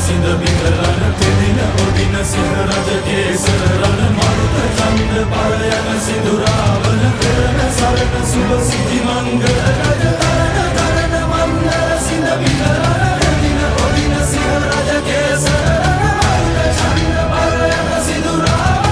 සිඳ බිඳලන පෙදින ඔදින සිහ රජ කේසර රණ මරුත ඡන්ද පරයන සිඳුරාවන පෙරණ සරණ සුබ සිටි මංගල රජ තරණ මන්දර සිඳ බිඳලන පෙදින ඔදින සිහ රජ කේසර රණ මරුත ඡන්ද පරයන සිඳුරාවන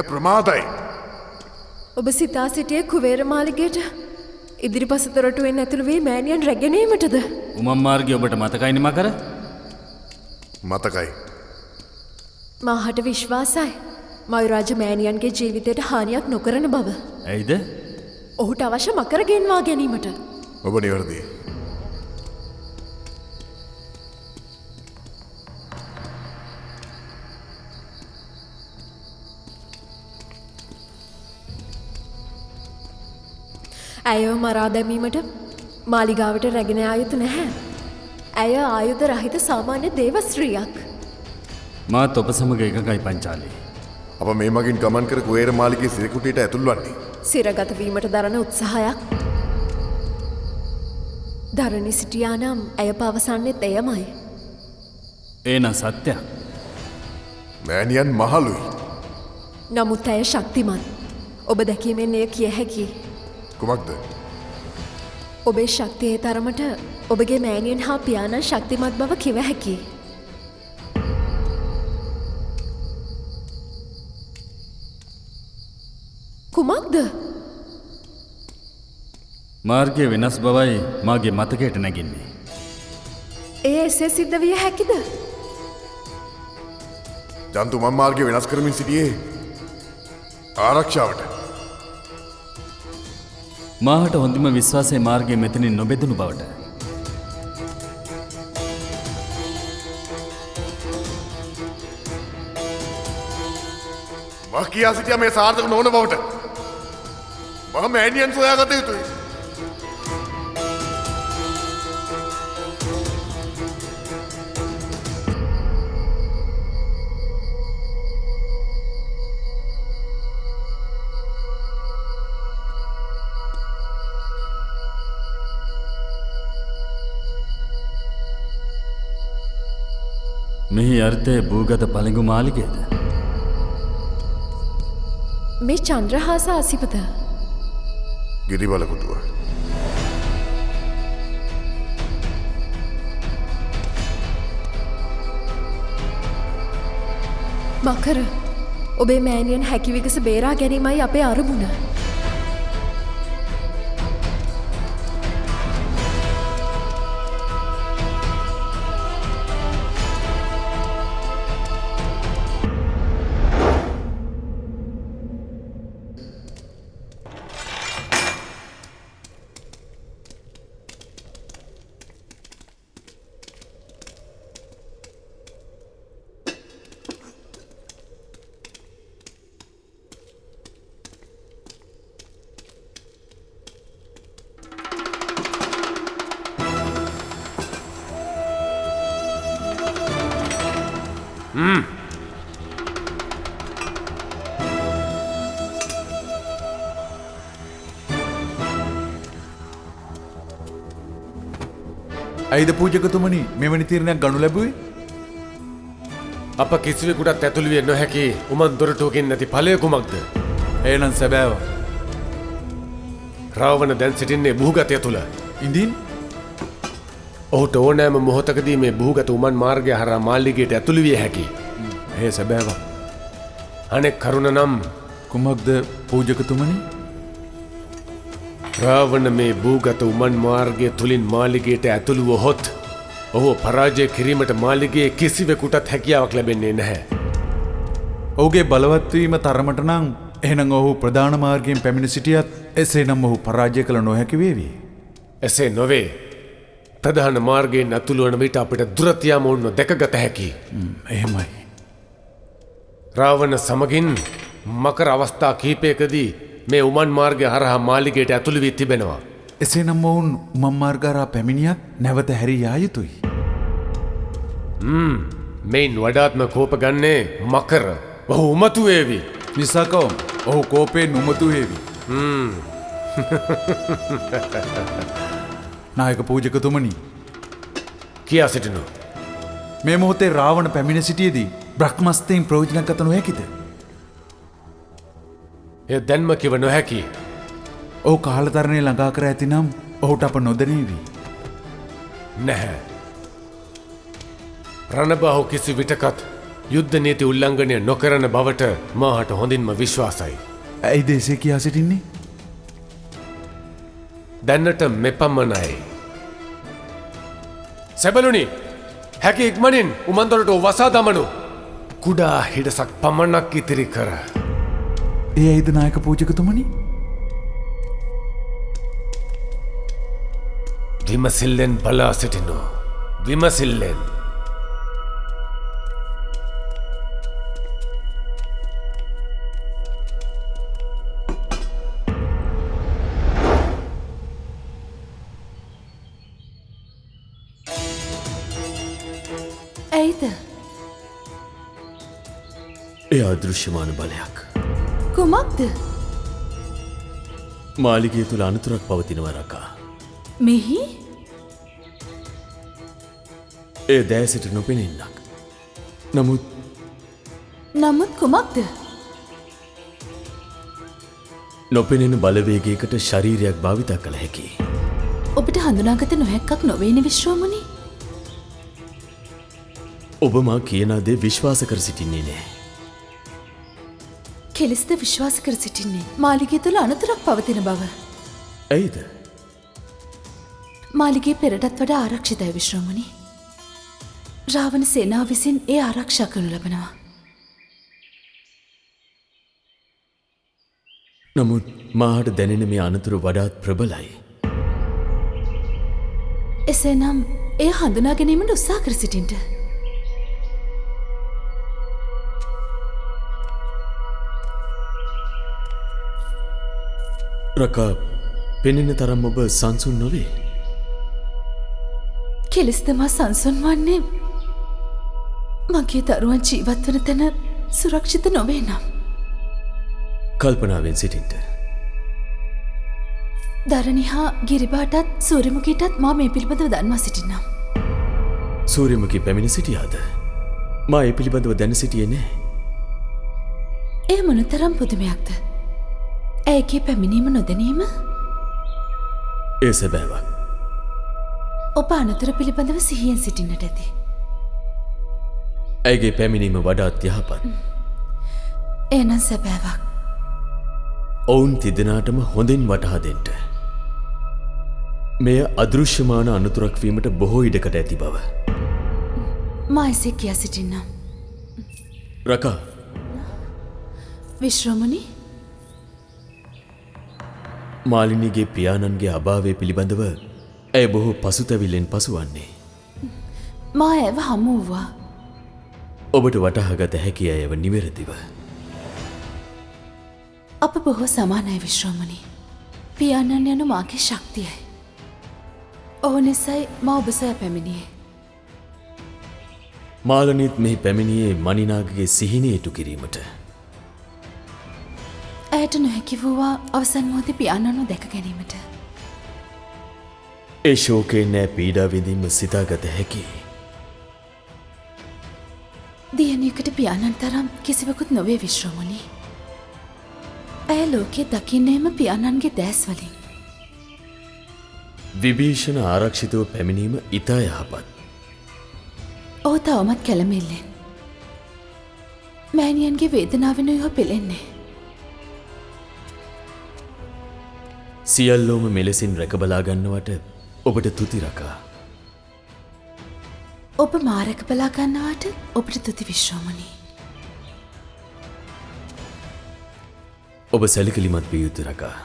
ප්‍රමාදයි. ඔබ සිතා සිටියේ කුවේර මාලිගයට ඉදිරිපස තොරටුවෙන් ඇතුළු වී මෑණියන් රැගෙනීමටද? උමම් මාර්ගය ඔබට මතකයිනේ මකර? මතකයි. මාහට විශ්වාසයි. මයුරාජ මෑණියන්ගේ ජීවිතයට හානියක් නොකරන බව. ඇයිද? ඔහුට අවශ්‍ය මකර ගෙන්වා ගැනීමට. ඔබ නිවැරදියි. ඇයව මරා දැමීමට මාලිගාවට රැගෙන යා යුතු නැහැ. ඇය ආයුධ රහිත සාමාන්‍ය දේවස්ත්‍රියක්. මාත් ඔබ සමග එකගයි පංචාලී. අප මේ මගින් ගමන් කර කුවේර මාලිගයේ සිරකුටියට ඇතුල් වන්නේ. සිරගත වීමට දරන උත්සාහයක්. දරණි සිටියා නම් ඇය පවසන්නේත් එයමයි. ඒනම් සත්‍යයක්. මෑණියන් මහලුයි. නමුත් ඇය ශක්තිමත්. ඔබ දැකීමෙන් එය කිය හැකි. කුමක්ද? ඔබේ ශක්තියේ තරමට ඔබගේ මෑණියන් හා පියාණන් ශක්තිමත් බව කිව හැකි. කුමක්ද? මාර්ගය වෙනස් බවයි මාගේ මතකයට නැගින්නේ. ඒ එසේ සිද්ධ විය හැකිද? ජන්තු මම මාර්ගය වෙනස් කරමින් සිටියේ ආරක්ෂාවට. මාහට හොඳිම විශ්වාසයේ මාර්ගය මෙතනින් නොබෙදුණු බවට. මා කියා සිටියා මේ සාර්ථක නොවන බවට. මම මෑණියන් සොයාගත යුතුයි. මෙහි අර්ථය භූගත පළඟු මාලිගයද? මේ චන්ද්‍රහාස අසිපත ගිරිබල කුටුව. මකර ඔබේ මෑණියන් හැකිවිගස බේරා ගැනීමයි අපේ අරමුණ. ඇයිද පූජකතුමනි මෙවැනි තීරණයක් ගනු ලැබුවේ? අප කිසිවෙකුටත් ඇතුළු විය නොහැකි උමන් දොරටුවකින් නැති ඵලය කුමක්ද? එහෙනම් සැබෑව. රාවණ දැන් සිටින්නේ භූගතය තුල. ඉඳින් ඔහුට ඕනෑම මොහොතකදී මේ භූගත උමන් මාර්ගය හරහා මාලිගයට ඇතුළු විය හැකි. එය සැබෑව. අනෙක් කරුණ නම් කුමක්ද පූජකතුමනි? රාවණ මේ භූගත උමන් මාර්ගය තුලින් මාලිගයට ඇතුළු වොහොත් ඔහු පරාජය කිරීමට මාලිගයේ කිසිවෙකුටත් හැකියාවක් ලැබෙන්නේ නැහැ. ඔහුගේ බලවත් වීම තරමට නම් එහෙනම් ඔහු ප්‍රධාන මාර්ගයෙන් පැමිණ සිටියත් එසේනම් ඔහු පරාජය කළ නොහැකි වේවි. එසේ නොවේ. ප්‍රධාන මාර්ගයෙන් ඇතුළු වන විට අපිට දුරතියාම ඔවුන්ව දැකගත හැකි. එහෙමයි. රාවණ සමගින් මකර අවස්ථා කිහිපයකදී මේ උමන් මාර්ගය හරහා මාලිගයට ඇතුළු වී තිබෙනවා. එසේනම් ඔවුන් උමන් මාර්ග හරහා පැමිණියත් නැවත හැරී යා යුතුයි. මෙයින් වඩාත්ම කෝප ගන්නේ මකර. ඔහු උමතු වේවි. නිසාකවම ඔහු කෝපයෙන් උමතු වේවි. නායක පූජකතුමනි, කියා සිටිනු. මේ මොහොතේ රාවණ පැමිණ සිටියේදී බ්‍රහ්මස්තයෙන් ප්‍රයෝජනයක් ගත නොහැකිද? එය දැන්ම කිව නොහැකි. ඔහු කාලතරණය ළඟා කර ඇතිනම් ඔහුට අප නොදැනේවි. නැහැ. රණබාහු කිසි විටකත් යුද්ධ නීති උල්ලංඝනය නොකරන බවට මාහට හොඳින්ම විශ්වාසයි. ඇයිද එසේ කියා සිටින්නේ? දැන්නට මෙපමණයි. සැබළුනි, හැකි ඉක්මනින් උමන්දොරට වසා දමනු. කුඩා හිඩසක් පමණක් ඉතිරි කර. ඒ ඇයිද නායක පූජකතුමනි? විමසිල්ලෙන් බලා සිටිනු. විමසිල්ලෙන්. ඇයිද? එය අදෘශ්‍යමාන බලයක්. කුමක්ද? මාලිගය තුළ අනතුරක් පවතිනවා රකා. මෙහි? එය දෑසිට නොපෙනෙන්නක්. නමුත් කුමක්ද? නොපෙනෙන බලවේගයකට ශරීරයක් භාවිත කළ හැකි. ඔබට හඳුනාගත නොහැක්කක් නොවේන විශ්‍රාමණි. ඔබ මා කියන දේ විශ්වාස කර සිටින්නේ නෑ. කෙලෙස්ද විශ්වාස කර සිටින්නේ මාලිගය තුළ අනතුරක් පවතින බව. ඇයිද? මාලිගයේ පෙරටත් වඩා ආරක්ෂිතයි විශ්‍රාමණි. රාවණ සේනාව විසින් ඒ ආරක්ෂා කරනු ලබනවා. නමුත් මාහට දැනෙන මේ අනතුරු වඩාත් ප්‍රබලයි. එසේනම් එය හඳුනා ගැනීමට උත්සාහ කර සිටින්ට. රකා, පෙනෙන තරම් ඔබ සංසුන් නොවේ. කෙලෙස්තමා සංසුන් වන්නේ මගේ දරුවන් ජීවත් වන තැන සුරක්ෂිත නොවේ නම්. කල්පනාවෙන් සිටින්ට. දරණි හා ගිරිබාටත් සූරිමුකීටත් මා මේ පිළිබඳව දන්වා සිටින්නම්. සූරියමුකී පැමිණ සිටියාද? මා ඒ පිළිබඳව දැන සිටියේ නෑ. ඒ මොනතරම් පුදුමයක්ද? ඇයගේ පැමිණීම නොදැනීම? ඒ සැබෑවක්. ඔබ අනතුර පිළිබඳව සිහියෙන් සිටින්නට ඇති. ඇයගේ පැමිණීම වඩාත් යහපත්. එනම් සැබෑවක්. ඔවුන් තිදෙනාටම හොඳින් වටහා දෙන්න. මෙය අදෘශ්‍යමාන අනතුරක් වීමට බොහෝ ඉඩකට ඇති බව. මා එසේ කියා සිටින්නම්. රකා, විශ්‍රමණි, මාලිනීගේ පියාණන්ගේ අභාවය පිළිබඳව ඇය බොහෝ පසුතැවිල්ලෙන් පසුවන්නේ. මා ඇව හමු වූවා. ඔබට වටහාගත හැකි ඇයව නිවැරදිව. අප බොහෝ සමානයි විශ්‍රමණි. පියාණන් යනු මාගේ ශක්තියයි. ඔහු නිසයි මා ඔබ සොයා පැමිණියේ. මාලනීත් මෙහි පැමිණියේ මනිනාගගේ සිහිනය ඉටු කිරීමට. ඇයට නොහැකි වූවා අවසන් මොහොතේ පියාණන්ව දැක ගැනීමට. ඒ ශෝකයෙන් නෑ පීඩා විඳීම සිතාගත හැකි. දියණියකට පියාණන් තරම් කිසිවකුත් නොවේ විශ්‍රමණි. ඇය ලෝකයේ දකින්නේම පියාණන්ගේ දැස් වලින්. විභීෂණ ආරක්ෂිතව පැමිණීම ඉතා යහපත්. ඔහු තවමත් කැළඹිල්ලෙන්. මෑණියන්ගේ වේදනාවෙනුයි ඔහු පෙළෙන්නේ. සියල්ලෝම මෙලෙසින් රැකබලා ගන්නවට ඔබට තුති රකා. ඔබ මා රැකබලා ගන්නවට ඔබට තුති විශ්‍රමණි. ඔබ සැලකිලිමත් විය යුතු රකා.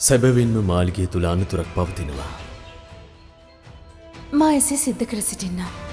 සැබවින්ම මාලිගය තුළ අනතුරක් පවතිනවා. මා එසේ සිද්ධ කර සිටින්නම්.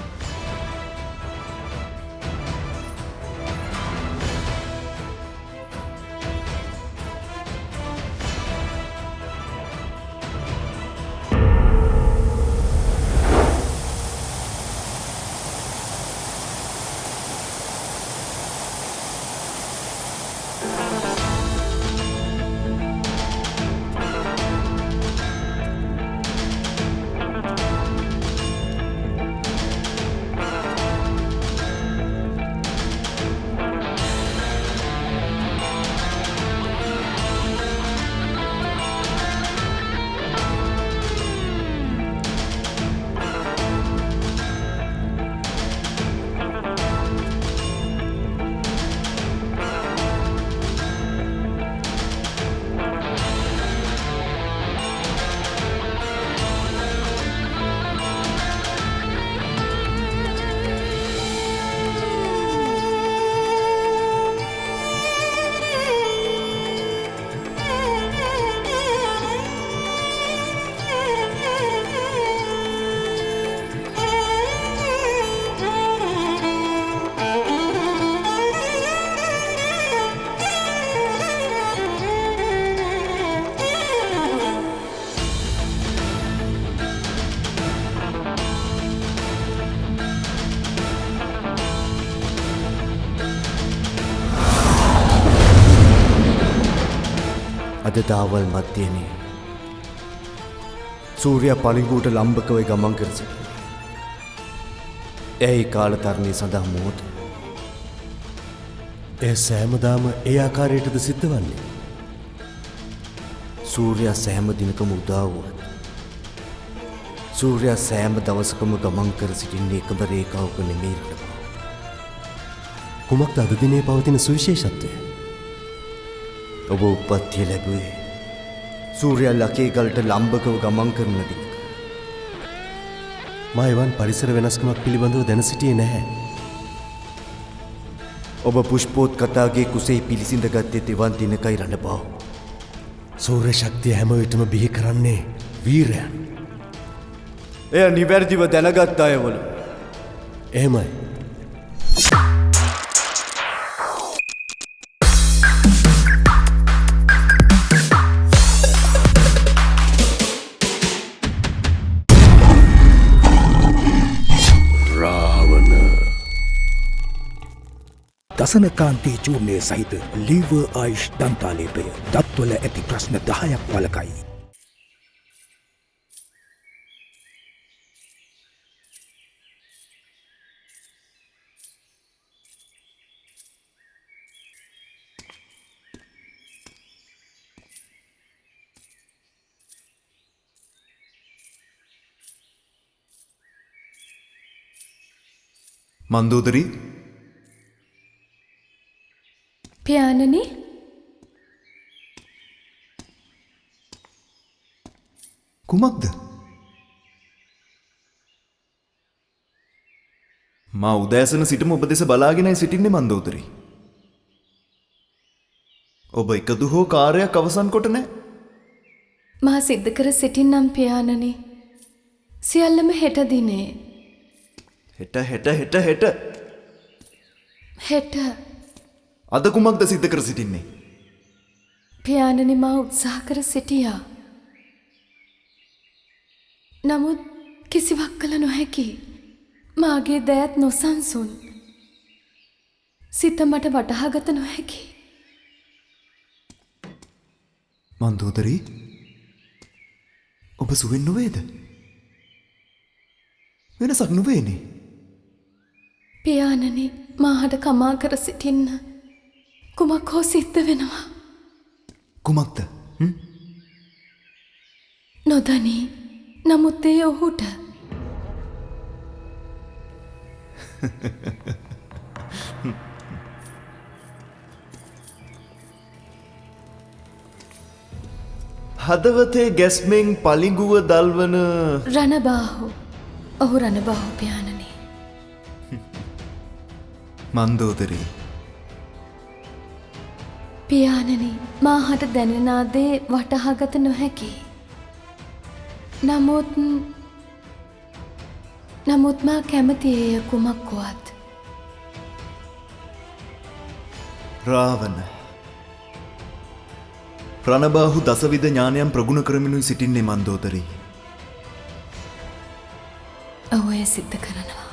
අද දාවල් මධ්‍යයනේ සූර්යා පළිඟුවට ලම්බකව ගමන් කර සිටින. ඇයි කාලතරණය සඳහා මොහොත. එය සෑමදාම ඒ ආකාරයටද සිද්ධ වන්නේ. සූර්යා සෑම දිනකම උදා වුවත් සූර්යා සෑම දවසකම ගමන් කර සිටින්නේ එකම රේඛාවක නෙමෙයි රටබව. කුමක්ද අද දිනේ පවතින සුවිශේෂත්වය? ඔබ උපත්තිය ලැබුවේ සූර්යා ලකේ ගලට ලම්බකව ගමන් කරන දිනක. මා එවන් පරිසර වෙනස්කමක් පිළිබඳව දැන සිටියේ නැහැ. ඔබ පුෂ්පෝත් කතාගේ කුසේ පිළිසිඳ ගත්තේ දෙවන් දිනකයි රණබව. සූර්ය ශක්තිය හැම විටම බිහි කරන්නේ වීරයන්. එය නිවැරදිව දැනගත් අයවලු. එහෙමයි. දසනකාන්තී චූර්ණය සහිත ලීව ආයිෂ් දන්තාලේපය දත්වල ඇති ප්‍රශ්න 10ක් වලකයි. මන්දෝදරී පියාණනි කුමක්ද? මා උදෑසන සිටම ඔබ දෙස බලාගෙනයි සිටින්නේ මන්දෝදරී. ඔබ එකදු හෝ කාර්යයක් අවසන් කොට නැහැ. මා සිද්ධ කර සිටින්නම් පියාණනි. සියල්ලම හෙට දිනේ. හෙට හෙට අද කුමක්ද සිද්ධ කර සිටින්නේ? පියාණනි මා උත්සාහ කර සිටියා. නමුත් කිසිවක් කළ නොහැකි. මාගේ දෑත් නොසන්සුන්. සිත මට වටහාගත නොහැකි. මන්දෝදරී ඔබ සුවෙන් නොවේද? වෙනසක් නොවේනේ. පියාණනි මාහට කමා කර සිටින්න. කුමක් හෝ සිද්ධ වෙනවා. කුමක්ද? නොදනී. නමුත් ඒ ඔහුට හදවතේ ගැස්මෙන් පලිඟුව දල්වන රණබාහු. ඔහු රණබාහු පියාණනි. මන්දෝදරී පියාණනි මාහට දැනෙනා දේ වටහාගත නොහැකි. නමුත් මා කැමති එය කුමක් වුවත්. රාවණ රණබාහු දසවිධ ඥානයන් ප්‍රගුණ කරමිනුයි සිටින්නේ මන්දෝදරී. ඔහු එය සිද්ධ කරනවා.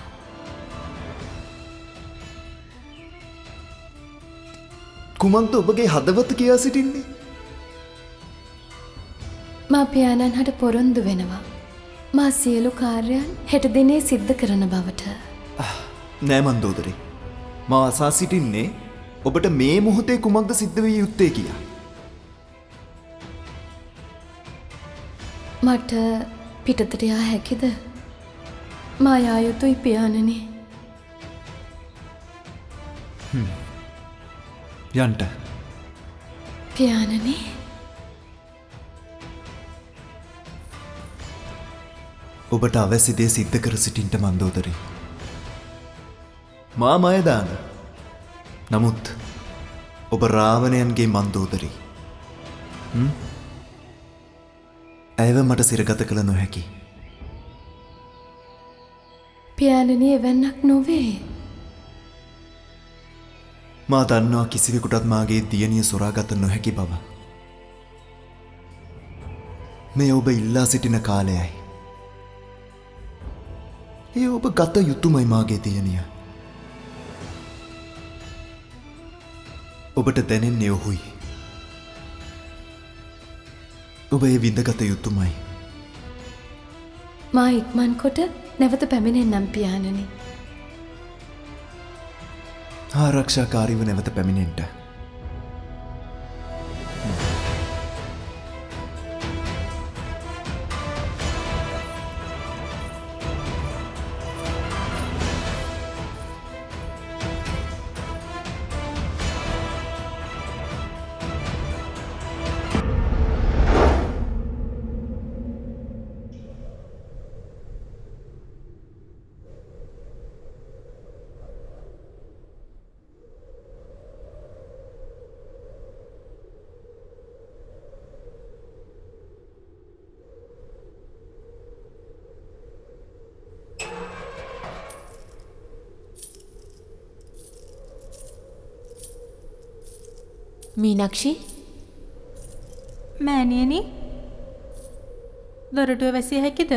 කුමක්ද ඔබගේ හදවත කියා සිටින්නේ? මා පියාණන් හට පොරොන්දු වෙනවා. මා සියලු කාර්යයන් හෙට දිනේ සිද්ධ කරන බවට. නෑ මන්දෝදරී. මා අසා සිටින්නේ ඔබට මේ මොහොතේ කුමක්ද සිද්ධ විය යුත්තේ කියා. මට පිටතට යා හැකිද? මා යා යුතුයි පියාණනි. යන්ට. පියාණනි ඔබට අවැසි දේ සිද්ධ කර සිටින්ට මන්දෝදරී. මා මයදාන. නමුත් ඔබ රාවණයන්ගේ මන්දෝදරී. ඇයව මට සිරගත කළ නොහැකි. පියාණනි එවැන්නක් නොවේ. මා දන්නවා කිසිවෙකුටත් මාගේ දියණිය සොරාගත නොහැකි බව. මේ ඔබ ඉල්ලා සිටින කාලයයි. ඒ ඔබ ගත යුතුමයි මාගේ දියණිය. ඔබට දැනෙන්නේ ඔහුයි. ඔබ ඒ විඳගත යුතුමයි. මා ඉක්මන් කොට නැවත පැමිණෙන්නම් පියාණනි. ආරක්ෂාකාරීව නැවත පැමිණෙන්ට. මීනක්ෂි මෑණියනි දොරටුව වැසිය හැකිද?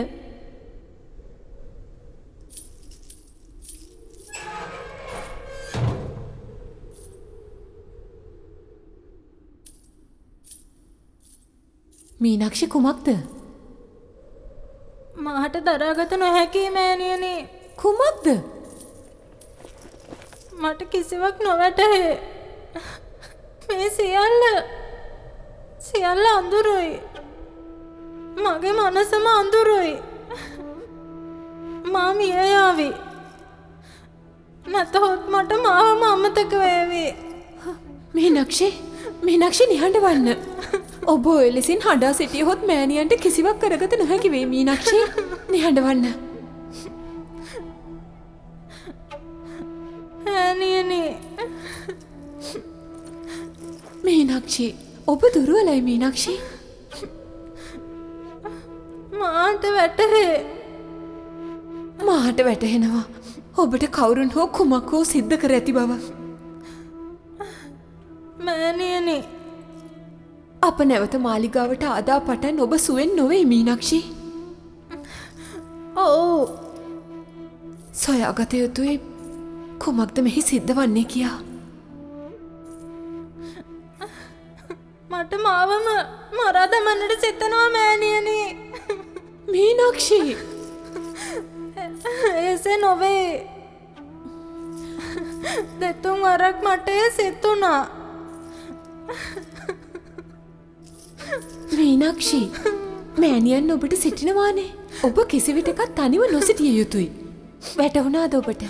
මීනක්ෂි කුමක්ද? මාහට දරාගත නොහැකි මෑණියනි. කුමක්ද? මට කිසිවක් නොවැටහේ. මේ සියල්ල අඳුරුයි. මගේ මනසම අඳුරුයි. මා මිය යාවි. නැතහොත් මට මාවම අමතක වේවි. මීනක්ෂි නිහඬ වන්න. ඔබ ඔය ලෙසින් හඬා සිටියහොත් මෑණියන්ට කිසිවක් කරගත නොහැකි වේ. මීනක්ෂි නිහඬ වන්න. ඈනියනේ. මීනක්ෂි ඔබ දුර්වලයි මීනක්ෂි. මාට වැටහේ. මාට වැටහෙනවා. ඔබට කවුරුන් හෝ කුමක් හෝ සිද්ධ කර ඇති බව. මෑණියනේ. අප නැවත මාලිගාවට ආදා පටන් ඔබ සුවෙන් නොවේ මීනක්ෂි. ඔව්. සොයාගත යුතුයි කුමක්ද මෙහි සිද්ධ වන්නේ කියා. මට මාවම මරා දමන්නට සිතනවා මෑණියනේ. මීනක්ෂි එසේ නොවේ. දෙතුන් වරක් මට එය සිතුණා. මීනක්ෂි මෑණියන් ඔබට සිටිනවානේ. ඔබ කිසිවිටකත් තනිව නොසිටිය යුතුයි. වැටහුණාද ඔබට?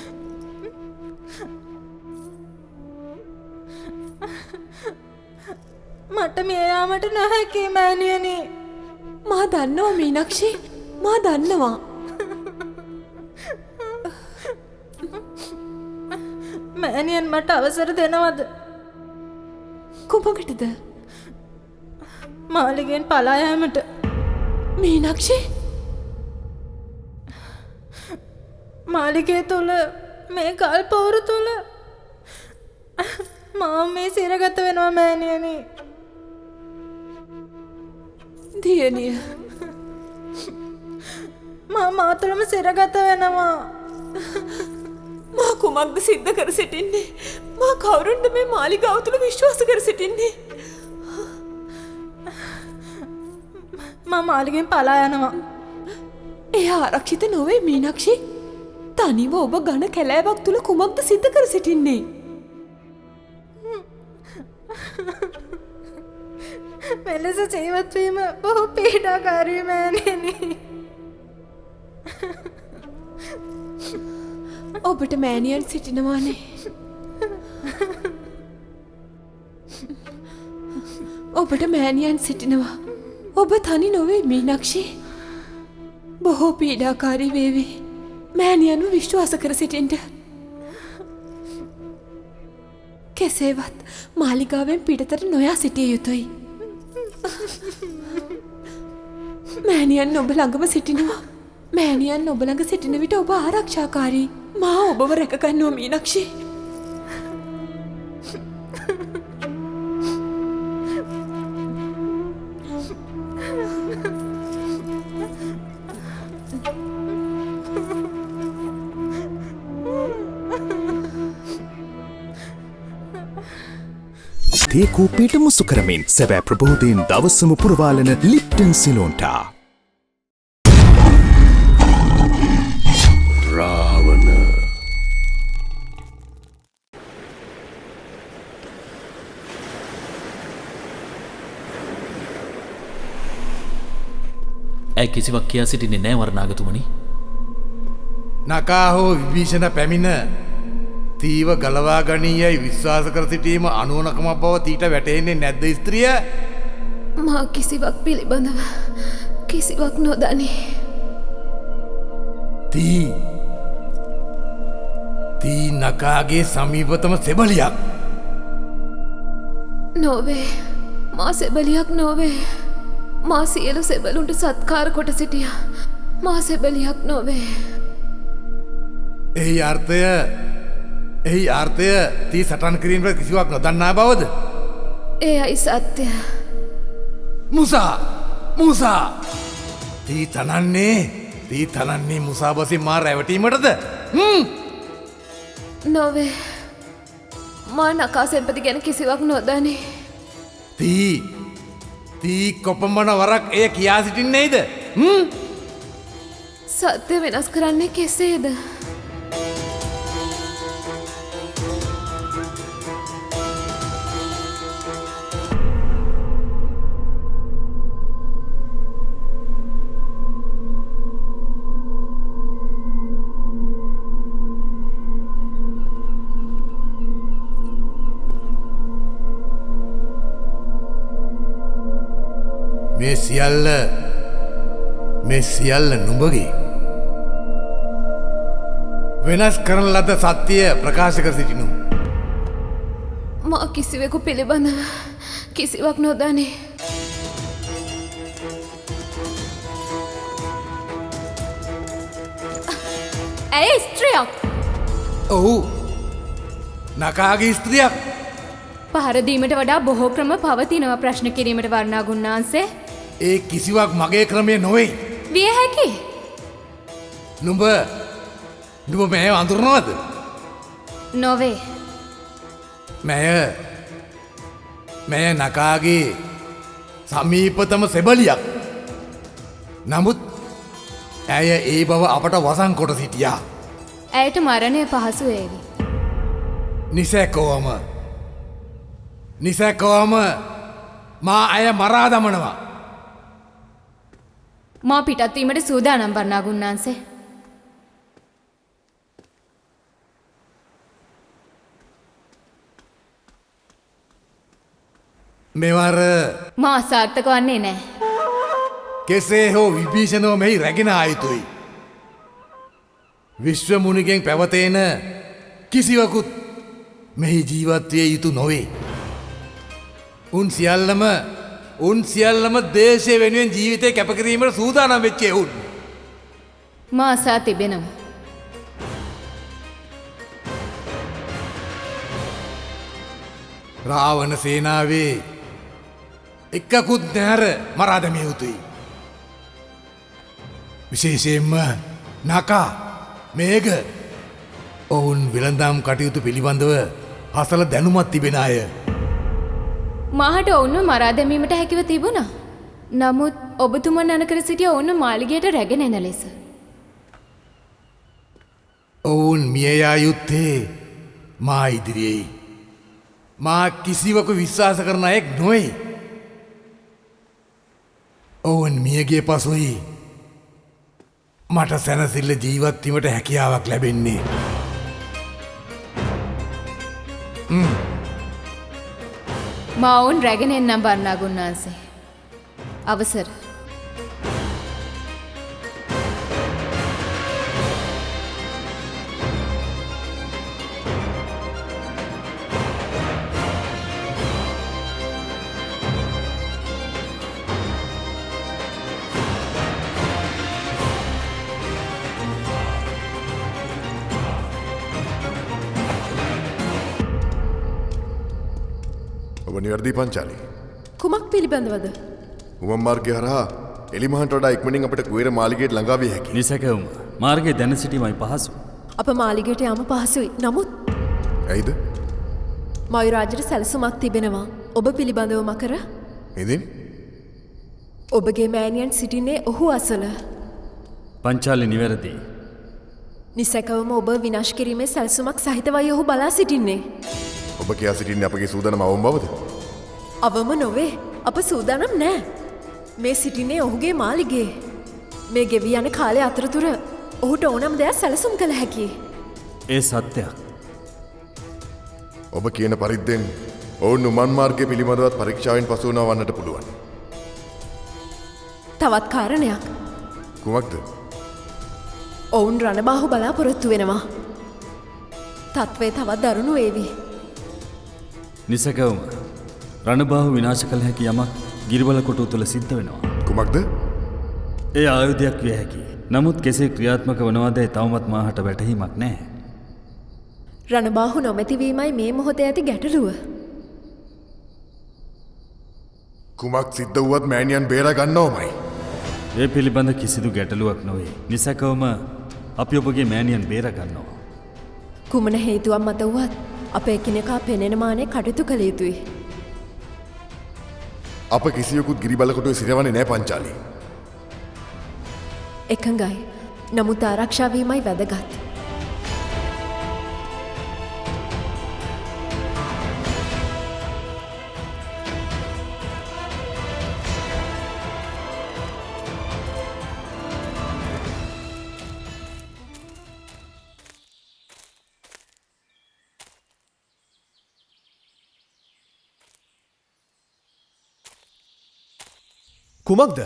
මට මිය යාමට නොහැකි මෑණියනේ. මා දන්නවා මීනක්ෂි. මා දන්නවා. මෑණියන් මට අවසර දෙනවද? කුමකටද? මාලිගෙන් පලා යාමට. මීනක්ෂි මාලිගය තුල මේ ගල් පවුර තුල මම මේ සිරගත වෙනවා මෑණියනේ. දියණිය මා තුළම සිරගත වෙනවා. මා කුමක්ද සිද්ධ කර සිටින්නේ? මා කවුරුන්ද මේ මාලිගාව තුළ විශ්වාස කර සිටින්නේ? මම මාලිගෙන් පලා යනවා. එය ආරක්ෂිත නොවේ මීනක්ෂි. තනිව ඔබ ඝන කැලෑවක් තුළ කුමක්ද සිද්ධ කර සිටින්නේ? මෙලෙස ජීවත් වීම බොහෝ පීඩාකාරී මෑණියනි. ඔබට මෑණියන් සිටිනවානේ. ඔබට මෑණියන් සිටිනවා. ඔබ තනි නොවේ මීනක්ෂි. බොහෝ පීඩාකාරී වේවි. මෑණියන්ව විශ්වාස කර සිටින්ට. කෙසේවත් මාලිගාවෙන් පිටතට නොයා සිටිය යුතුයි. මෑණියන් ඔබ ළඟම සිටිනවා. මෑණියන් ඔබ ළඟ සිටින විට ඔබ ආරක්ෂාකාරී. මා ඔබව රැකගන්නවා මීනක්ෂි. තේ කූපයට මුසු කරමින් සැබෑ ප්‍රබෝධයෙන් දවසම පුරවාලන ලිප්ටන් සිලෝන්ටා. රාවණ ඇය කිසිවක් කියා සිටින්නේ නෑ වරනාගතුමනි. නකා හෝ විභීෂණ පැමිණ තීව ගලවා ගනීයයි විශ්වාස කර සිටීම අනුවනකම බව තීට වැටහෙන්නේ නැද්ද ස්ත්‍රිය? මා කිසිවක් පිළිබඳව කිසිවක් නොදනි. තී නකාගේ සමීපතම සෙබලියක්. නොවේ. මා සෙබලියක් නොවේ. මා සියලු සෙබලුන්ට සත්කාර කොට සිටියා. මා සෙබලියක් නොවේ. එහි අර්ථය තී සටන් කිරීමට කිසිවක් නොදන්නා බවද? එයයි සත්‍ය. මුසා තී තනන්නේ මුසාබසින් මා රැවටීමටද? නොවේ. මා නකා සෙබ්බති ගැන කිසිවක් නොදනි. තී කොපමණ වරක් එය කියා සිටින්නේද? සත්‍ය වෙනස් කරන්නේ කෙසේද? මේ සියල්ල නුඹගේ වෙනස් කරන ලද සත්‍යය ප්‍රකාශ කර සිටිනු. මා කිසිවෙකු පිළිබඳව කිසිවක් නොදනේ. ඇය ස්ත්‍රියක්. ඔහු නකාගේ ස්ත්‍රියක්. පහරදීමට වඩා බොහෝ ක්‍රම පවතිනව ප්‍රශ්න කිරීමට වර්ණා ගුන්නාන්සේ. ඒ කිසිවක් මගේ ක්‍රමය නොවේ. විය හැකි. නුඹ මෙය අඳුරනවද? නොවේ. මෙය නකාගේ සමීපතම සෙබලියක්. නමුත් ඇය ඒ බව අපට වසන් කොට සිටියා. ඇයට මරණය පහසු වේවි. නිසැකෝම මා ඇය මරා දමනවා. මා පිටත්වීමට සූදානම් වර්ණා ගුන්නාන්සේ. මෙවර මා අසාර්ථක වන්නේ නෑ. කෙසේ හෝ විභීෂණව මෙහි රැගෙන ආයුතුයි. විශ්ව මුනිගෙන් පැවතේන කිසිවකුත් මෙහි ජීවත්වය යුතු නොවේ. උන් සියල්ලම දේශය වෙනුවෙන් ජීවිතය කැපකිරීමට සූදානම් වෙච්චේ උන්. මා අසා තිබෙනවා. රාවණ සේනාවේ එකකුත් නැහැර මරා දැමිය යුතුයි. විශේෂයෙන්ම නකා මේඝ ඔවුන් වෙළඳාම් කටයුතු පිළිබඳව හසල දැනුමත් තිබෙන අය. මාහට ඔවුන්ව මරා දැමීමට හැකිව තිබුණා. නමුත් ඔබතුමන් අනකර සිටිය ඔවුන්ව මාලිගයට රැගෙන එන ලෙස. ඔවුන් මිය යා යුත්තේ මා ඉදිරියේ. මා කිසිවකු විශ්වාස කරන අයෙක් නොවේ. ඔවුන් මියගේ පසුයි මට සැනසිල්ල ජීවත්වීමට හැකියාවක් ලැබෙන්නේ. මා ඔවුන් රැගෙන එන්නම් වර්ණා ගුන්නාන්සේ. අවසර. ඔබ නිවැරදි පංචාලි. කුමක් පිළිබඳවද? උමම් මාර්ගය හරහා එලිමහන්ට වඩා ඉක්මනින් අපිට කුවේර මාලිගයට ළඟා විය හැකියි. නිසැකවුම මාර්ගයේ දැන සිටීමයි පහසු. අප මාලිගයට යාම පහසුයි. නමුත් ඇයිද? මයුරාජට සැලසුමක් තිබෙනවා. ඔබ පිළිබඳව මකර. ඉතින් ඔබගේ මෑණියන් සිටින්නේ ඔහු අසල. පංචාලි නිවැරදි. නිසැකවම ඔබ විනාශ කිරීමේ සැලසුමක් සහිතවයි ඔහු බලා සිටින්නේ. ඔබ කියා සිටින්නේ අපගේ සූදානම අවම බවද? අවම නොවේ. අප සූදානම් නෑ. මේ සිටින්නේ ඔහුගේ මාලිගේ. මේ ගෙවී යන කාලය අතරතුර ඔහුට ඕනම් දෙයක් සැලසුම් කළ හැකි. ඒ සත්‍යයක්. ඔබ කියන පරිද්දෙන් ඔවුන් උමන් මාර්ගය පිළිබඳවත් පරීක්ෂාවෙන් පසු වුණා වන්නට පුළුවන්. තවත් කාරණයක්. කුමක්ද? ඔවුන් රණබාහු බලාපොරොත්තු වෙනවා. තත්ත්වය තවත් දරුණු වේවි. නිසැකවුම රණබාහු විනාශ කළ හැකි යමක් ගිරිවල කොටු තුළ සිද්ධ වෙනවා. කුමක්ද? ඒ ආයුධයක් විය හැකි. නමුත් කෙසේ ක්‍රියාත්මක වනවාදැයි තවමත් මාහට වැටහීමක් නෑ. රණබාහු නොමැතිවීමයි මේ මොහොතේ ඇති ගැටලුව. කුමක් සිද්ධ වුවත් මෑණියන් බේරා ගන්නවමයි. ඒ පිළිබඳ කිසිදු ගැටලුවක් නොවේ. නිසැකවම අපි ඔබගේ මෑණියන් බේරගන්නවා. කුමන හේතුවක් මත වුවත් අප එකිනෙකා පෙනෙන මානේ කටයුතු කළ යුතුයි. අප කිසියකුත් ගිරිබලකොටුවේ සිරවන්නේ නෑ පංචාලි. එකඟයි. නමුත් ආරක්ෂා වීමයි වැදගත්. කුමක්ද?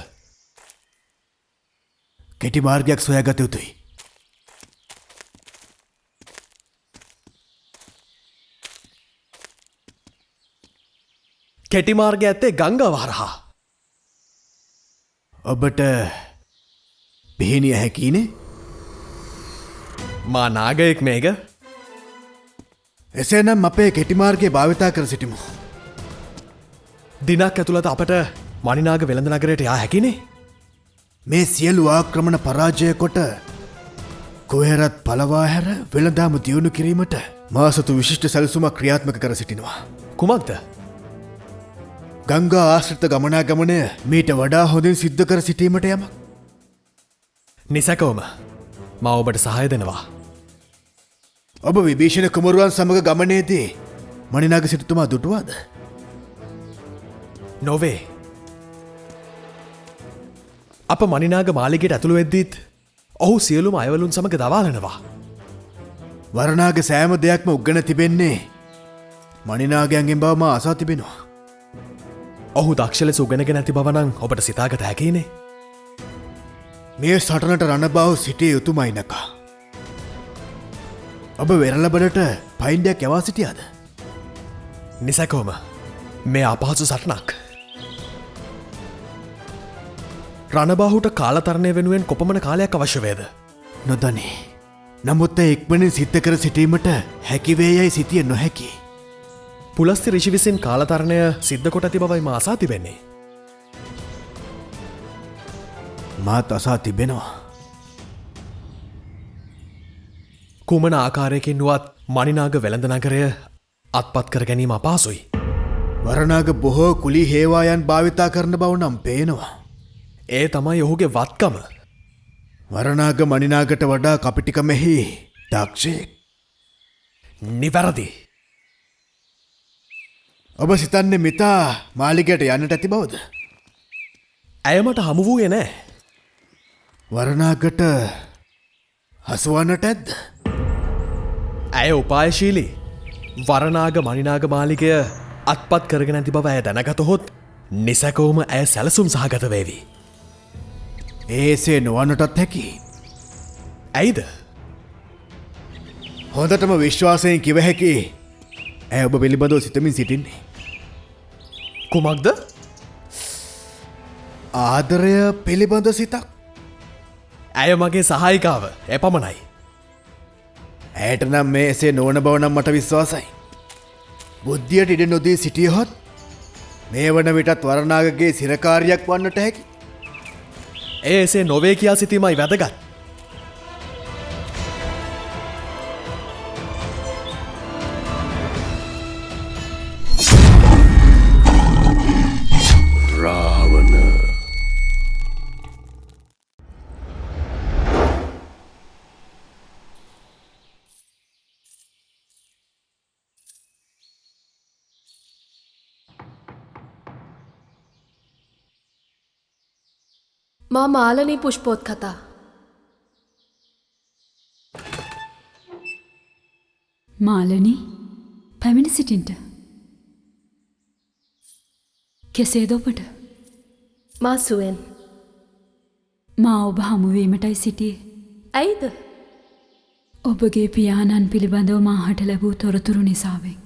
කෙටි මාර්ගයක් සොයාගත යුතුයි. කෙටි මාර්ගය ඇත්තේ ගංගාව හරහා. ඔබට පිහිනිය හැකීනේ? මා නාගයෙක් මේක. එසේනම් අපේ කෙටිමාර්ගය භාවිතා කර සිටිමු. දිනක් ඇතුළත අපට මනිනාග වෙළඳ නගරයට යා හැකිනේ. මේ සියලු ආක්‍රමණ පරාජය කොට කොහෙරත් පලවා හැර වෙළඳාම දියුණු කිරීමට මාසතු විශිෂ්ට සැලසුමක් ක්‍රියාත්මක කර සිටිනවා. කුමක්ද? ගංගා ආශ්‍රිත ගමනාගමනය මීට වඩා හොඳින් සිද්ධ කර සිටීමට යමක්. නිසැකවම මා ඔබට සහය දෙනවා. ඔබ විභීෂණ කුමරුවන් සමඟ ගමනේදී මනිනාග සිටුතුමා දුටුවාද? නොවේ. අප මනිනාග මාලිගයට ඇතුළු වෙද්දීත් ඔහු සියලුම අයවලුන් සමඟ දවාලනවා. වරනාග සෑම දෙයක්ම උග්ගන තිබෙන්නේ මනිනාගයන්ගෙන් බව මා අසා තිබෙනවා. ඔහු දක්ෂ ලෙස උගෙනගෙන ඇති බවනං ඔබට සිතාගත හැකිනේ. මේ සටනට රණබාව සිටිය යුතුමයි නකා. ඔබ වෙරළබඩට පයින්ඩයක් යවා සිටියාද? නිසැකෝම මේ අපහසු සටනක්. රණබාහුට කාලතරණය වෙනුවෙන් කොපමණ කාලයක් අවශ්‍ය වේද? නොදනේ. නමුත් එක්මනින් සිද්ධ කර සිටීමට හැකිවේ යයි සිටිය නොහැකි. පුලස්ති ඍෂි විසින් කාලතරණය සිද්ධ කොට ඇති බවයි මා අසා තිබෙන්නේ. මාත් අසා තිබෙනවා. කුමන ආකාරයකින් වුවත් මනිනාග වෙළඳ නගරය අත්පත් කර ගැනීම අපහසුයි. වරනාග බොහෝ කුලි හේවායන් භාවිතා කරන බව නම් පේනවා. ඒ තමයි ඔහුගේ වත්කම. වරනාග මනිනාගට වඩා කපිටිකමෙහි දක්ෂයෙක්. නිවැරදි. ඔබ සිතන්නේ මිතා මාලිගයට යන්නට ඇති බවද? ඇය මට හමු වූයේ නෑ. වරනාගට හසුවන්නට ඇද්ද? ඇය උපායශීලී. වරනාග මනිනාග මාලිගය අත්පත් කරගෙන ඇති බව ඇය දැනගතහොත් නිසැකවම ඇය සැලසුම් සහගත වේවි. ඒසේ නොවන්නටත් හැකි. ඇයිද? හොඳටම විශ්වාසයෙන් කිව හැකි ඇය ඔබ පිළිබඳව සිතමින් සිටින්නේ. කුමක්ද? ආදරය පිළිබඳ සිතක්. ඇය මගේ සහායිකාව එපමණයි. ඇයට නම් මේ එසේ නොවන බව නම් මට විශ්වාසයි. බුද්ධියට ඉඩ නොදී සිටියහොත් මේ වන විටත් වරනාගගේ සිරකාරියක් වන්නට හැකි. ඒ එසේ නොවේ කියා සිතීමයි වැදගත්. රාවණ මා මාලනී පුෂ්පෝත් කතා. මාලනී පැමිණි සිටින්ට. කෙසේද ඔබට? මා සුවෙන්. මා ඔබ හමුවීමටයි සිටියේ. ඇයිද? ඔබගේ පියාණන් පිළිබඳව මාහට ලැබූ තොරතුරු නිසාවෙන්.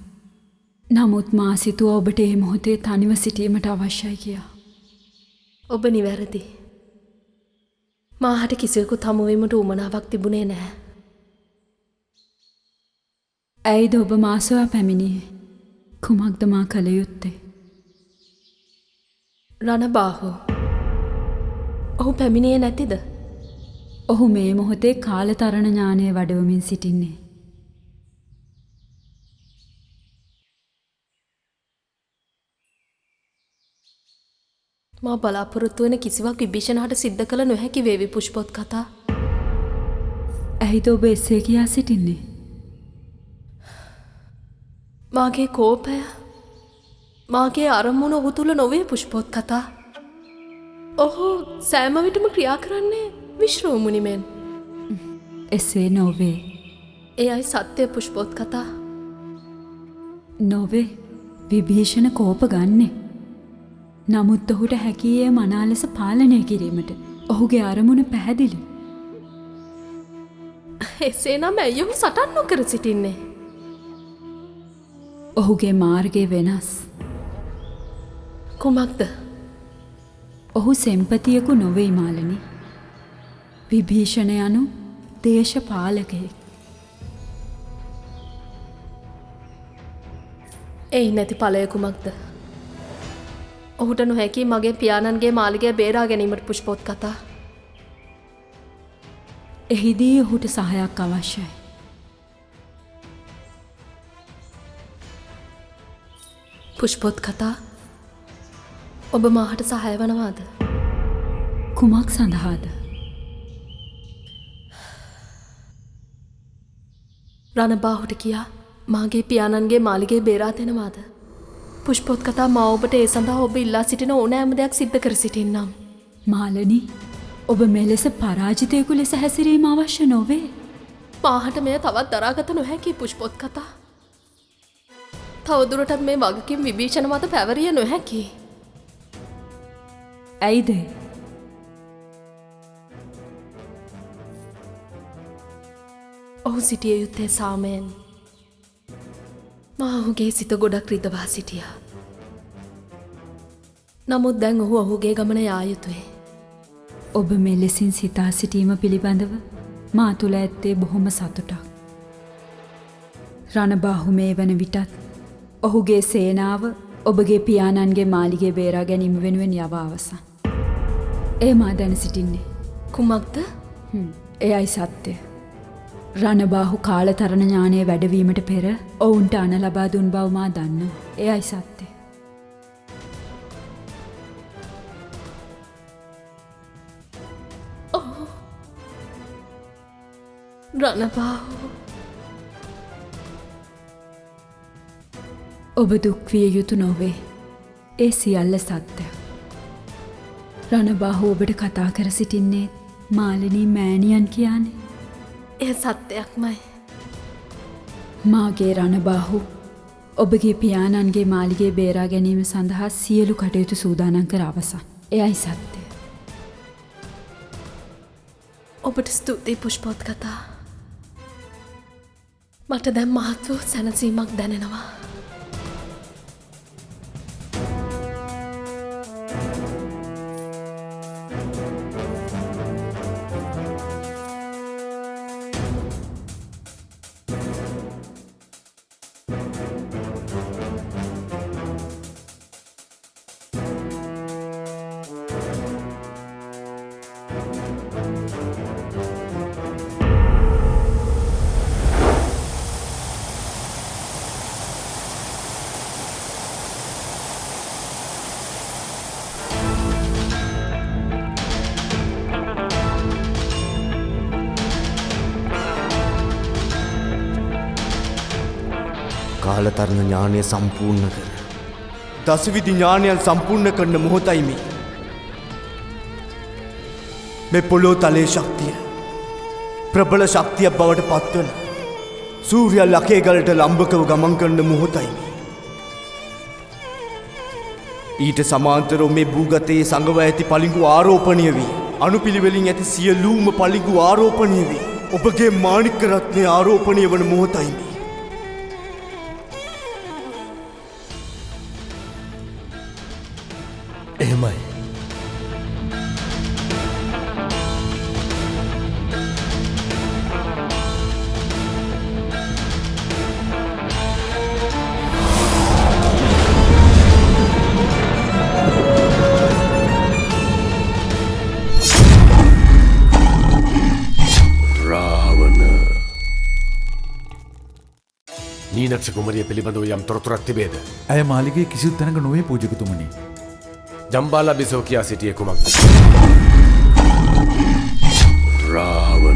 නමුත් මා සිතුවා ඔබට ඒ මොහොතේ තනිව සිටීමට අවශ්‍යයි කියා. ඔබ නිවැරදි. මාහට කිසිවෙකුත් හමුවීමට උමනාවක් තිබුණේ නැහැ. ඇයිද ඔබ මා සොයා පැමිණියේ? කුමක්ද මා කළ යුත්තේ? රණබාහු. ඔහු පැමිණියේ නැතිද? ඔහු මේ මොහොතේ කාලතරණ ඥානය වඩවමින් සිටින්නේ. මා බලාපොරොත්තු වෙන කිසිවක් විභීෂණහට සිද්ධ කළ නොහැකි වේවි පුෂ්පොත් කතා. ඇයිද ඔබ එසේ කියා සිටින්නේ? මාගේ කෝපය මාගේ අරමුණ ඔහු තුළ නොවේ පුෂ්පොත් කතා. ඔහු සෑම විටම ක්‍රියා කරන්නේ විශ්‍රෝමුනිමෙන්. එසේ නොවේ. එයයි සත්‍යය පුෂ්පොත් කතා. නොවේ. විභීෂණ කෝප ගන්නේ. නමුත් ඔහුට හැකියේ මනා ලෙස පාලනය කිරීමට. ඔහුගේ අරමුණ පැහැදිලි. එසේනම් ඇයි ඔහු සටන් නොකර සිටින්නේ? ඔහුගේ මාර්ගය වෙනස්. කුමක්ද? ඔහු සෙම්පතියකු නොවෙයි මාලනි. විභීෂණ යනු දේශපාලකයෙක්. එයි නැති ඵලය කුමක්ද? ඔහුට නොහැකි මගේ පියාණන්ගේ මාලිගය බේරා ගැනීමට පුෂ්පොත් කතා. එහිදී ඔහුට සහයක් අවශ්‍යයි. පුෂ්පොත් කතා ඔබ මාහට සහය වනවාද? කුමක් සඳහාද? රණබාහුට කියා මාගේ පියාණන්ගේ මාලිගේ බේරා දෙනවාද? පුෂ්පොත් කතා මා ඔබට ඒ සඳහා ඔබ ඉල්ලා සිටින ඕනෑම දෙයක් සිද්ධ කර සිටින්නම්. මාලනි, ඔබ මෙලෙස පරාජිතයෙකු ලෙස හැසිරීම අවශ්‍ය නොවේ. මාහට මෙය තවත් දරාගත නොහැකි පුෂ්පොත් කතා. තවදුරටත් මේ වගකින් විභීෂණ මත පැවරිය නොහැකි. ඇයිද? ඔහු සිටිය යුත්තේ සාමයෙන්. මා ඔහුගේ සිත ගොඩක් රිදවා සිටියා. නමුත් දැන් ඔහු ඔහුගේ ගමන යා යුතුයි. ඔබ මෙලෙසින් සිතා සිටීම පිළිබඳව මා තුළ ඇත්තේ බොහොම සතුටක්. රණබාහු මේ වන විටත් ඔහුගේ සේනාව ඔබගේ පියාණන්ගේ මාලිගේ බේරා ගැනීම වෙනුවෙන් යවා අවසන්. ඒ මා දැන සිටින්නේ. කුමක්ද? එයයි සත්‍යය. රණබාහු කාලතරණ ඥානය වැඩවීමට පෙර ඔවුන්ට අණ ලබා දුන් බව මා දන්නවා. එයයි සත්‍යය. රණබාහු, ඔබ දුක්විය යුතු නොවේ. ඒ සියල්ල සත්‍යය. රණබාහු ඔබට කතා කර සිටින්නේ මාලිනී මෑණියන් කියන්නේ. එය සත්‍යයක්මයි. මාගේ රණබාහු ඔබගේ පියාණන්ගේ මාලිගේ බේරා ගැනීම සඳහා සියලු කටයුතු සූදානම් කර අවසන්. එයයි සත්‍යය. ඔබට ස්තුතියි පුෂ්පොත් කතා. මට දැන් මහත් වූ සැනසීමක් දැනෙනවා. කාලතරණ ඥානය සම්පූර්ණ කර දසවිධි ඥානයන් සම්පූර්ණ කරන මොහොතයි මේ. මේ පොළොව තලයේ ශක්තිය ප්‍රබල ශක්තියක් බවට පත්වන සූර්යයා ලකේ ගලට ලම්බකව ගමන් කරන මොහොතයි මේ. ඊට සමාන්තරව මේ භූගතයේ සංගව ඇති පලිඟු ආරෝපණය වී අනුපිළිවෙලින් ඇති සියලුම පලිඟු ආරෝපණය වී ඔබගේ මාණික්ක රත්නය ආරෝපණය වන මොහොතයි මේ. එහෙමයි. නීනක්ෂ කුමරිය පිළිබඳව යම් තොරතුරක් තිබේද? ඇය මාලිගේ කිසිදු තැනක නොවේ පූජකතුමනි. ජම්බාලා බිසෝ කියා සිටියේ කුමක්ද? රාවණ